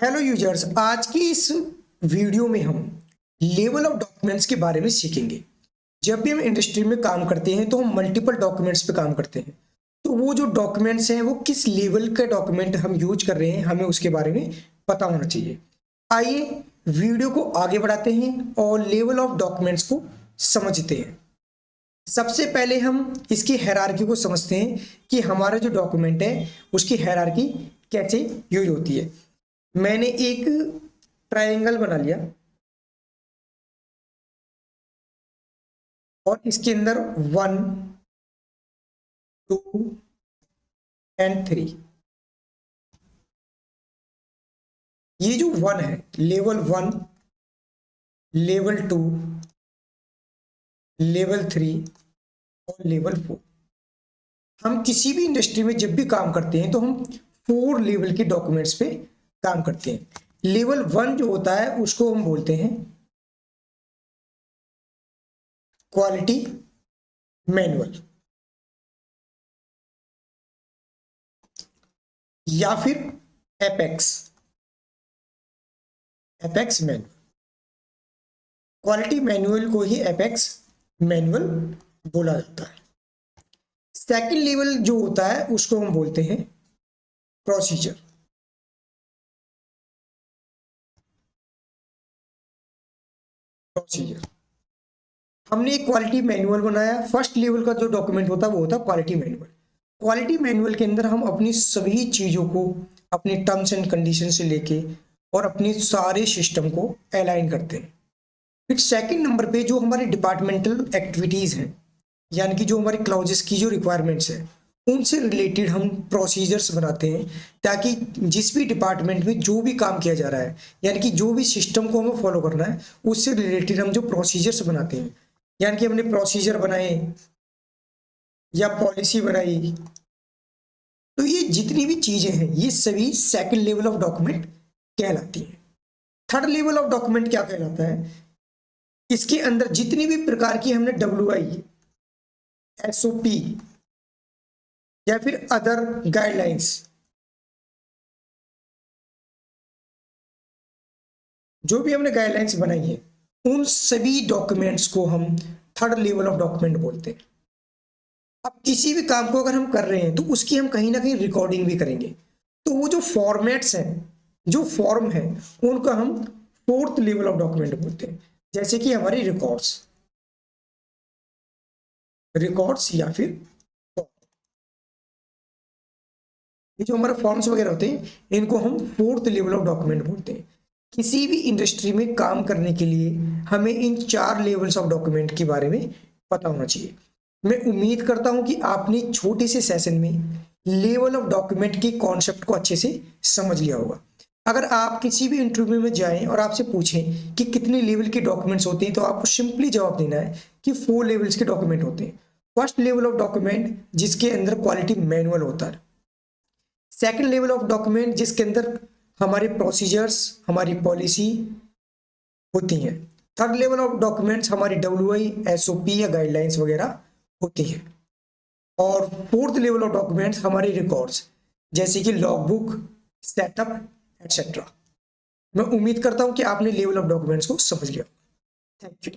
Hello users, आज की इस वीडियो में हम लेवल ऑफ डॉक्यूमेंट्स के बारे में सीखेंगे। जब भी हम इंडस्ट्री में काम करते हैं तो हम मल्टीपल डॉक्यूमेंट्स पे काम करते हैं। तो वो जो डॉक्यूमेंट्स हैं वो किस लेवल के डॉक्यूमेंट हम यूज कर रहे हैं, हमें उसके बारे में पता होना चाहिए। आइए वीडियो को आगे बढ़ाते हैं और लेवल ऑफ डॉक्यूमेंट्स को समझते हैं। सबसे पहले हम इसकी हायरार्की को समझते हैं कि हमारा जो डॉक्यूमेंट है उसकी हायरार्की कैसे यूज होती है। मैंने एक ट्रायंगल बना लिया और इसके अंदर 1, 2 एंड 3। ये जो 1 है, लेवल 1, लेवल 2, लेवल 3 और लेवल 4। हम किसी भी इंडस्ट्री में जब भी काम करते हैं तो हम 4 लेवल के डॉक्यूमेंट्स पे काम करते हैं। लेवल 1 जो होता है उसको हम बोलते हैं क्वालिटी मैनुअल या फिर एपेक्स मैनुअल। क्वालिटी मैनुअल को ही एपेक्स मैनुअल बोला जाता है। सेकंड लेवल जो होता है उसको हम बोलते हैं प्रोसीजर। हमने एक क्वालिटी मैनुअल बनाया। फर्स्ट लेवल का जो डॉक्यूमेंट होता है वो होता है क्वालिटी मैनुअल। क्वालिटी मैनुअल के अंदर हम अपनी सभी चीज़ों को अपने टर्म्स एंड कंडीशन से लेके और अपने सारे सिस्टम को अलाइन करते हैं। फिर सेकंड नंबर पे जो हमारे डिपार्टमेंटल एक्टिविटीज़ हैं, यानी कि जो हमारे क्लाउजेस की जो रिक्वायरमेंट्स हैं उनसे रिलेटेड हम प्रोसीजर्स बनाते हैं, ताकि जिस भी डिपार्टमेंट में जो भी काम किया जा रहा है, यानी कि जो भी सिस्टम को हमें फॉलो करना है उससे रिलेटेड हम जो प्रोसीजर्स बनाते हैं, यानी कि हमने प्रोसीजर बनाए या पॉलिसी बनाई, तो ये जितनी भी चीज़ें हैं ये सभी सेकंड लेवल ऑफ डॉक्यूमेंट कहलाती हैं। थर्ड लेवल ऑफ डॉक्यूमेंट क्या कहलाता है? इसके अंदर जितनी भी प्रकार की हमने WI, SOP या फिर अदर गाइडलाइंस, जो भी हमने गाइडलाइंस बनाई है उन सभी डॉक्यूमेंट्स को हम थर्ड लेवल ऑफ डॉक्यूमेंट बोलते हैं। अब किसी भी काम को अगर हम कर रहे हैं तो उसकी हम कहीं ना कहीं रिकॉर्डिंग भी करेंगे, तो वो जो फॉर्मेट्स हैं, जो फॉर्म है, उनका हम फोर्थ लेवल ऑफ डॉक्यूमेंट बोलते हैं। जैसे कि हमारी रिकॉर्ड्स या फिर ये जो हमारे फॉर्म्स वगैरह होते हैं इनको हम फोर्थ लेवल ऑफ डॉक्यूमेंट बोलते हैं। किसी भी इंडस्ट्री में काम करने के लिए हमें इन 4 लेवल्स ऑफ डॉक्यूमेंट के बारे में पता होना चाहिए। मैं उम्मीद करता हूं कि आपने छोटे से सेशन में लेवल ऑफ डॉक्यूमेंट के कॉन्सेप्ट को अच्छे से समझ लिया होगा। अगर आप किसी भी इंटरव्यू में जाएं और आपसे पूछें कि कितने लेवल के डॉक्यूमेंट्स होते हैं, तो आपको सिंपली जवाब देना है कि 4 लेवल्स के डॉक्यूमेंट होते हैं। फर्स्ट लेवल ऑफ डॉक्यूमेंट जिसके अंदर क्वालिटी मैनुअल होता है। सेकंड लेवल ऑफ डॉक्यूमेंट जिसके अंदर हमारे प्रोसीजर्स, हमारी पॉलिसी होती हैं। थर्ड लेवल ऑफ डॉक्यूमेंट्स हमारी WI, SOP या गाइडलाइंस वगैरह होती हैं। और फोर्थ लेवल ऑफ डॉक्यूमेंट्स हमारे रिकॉर्ड्स, जैसे कि लॉग बुक, सेटअप एटसेट्रा। मैं उम्मीद करता हूं कि आपने लेवल ऑफ डॉक्यूमेंट्स को समझ लिया। Thank you.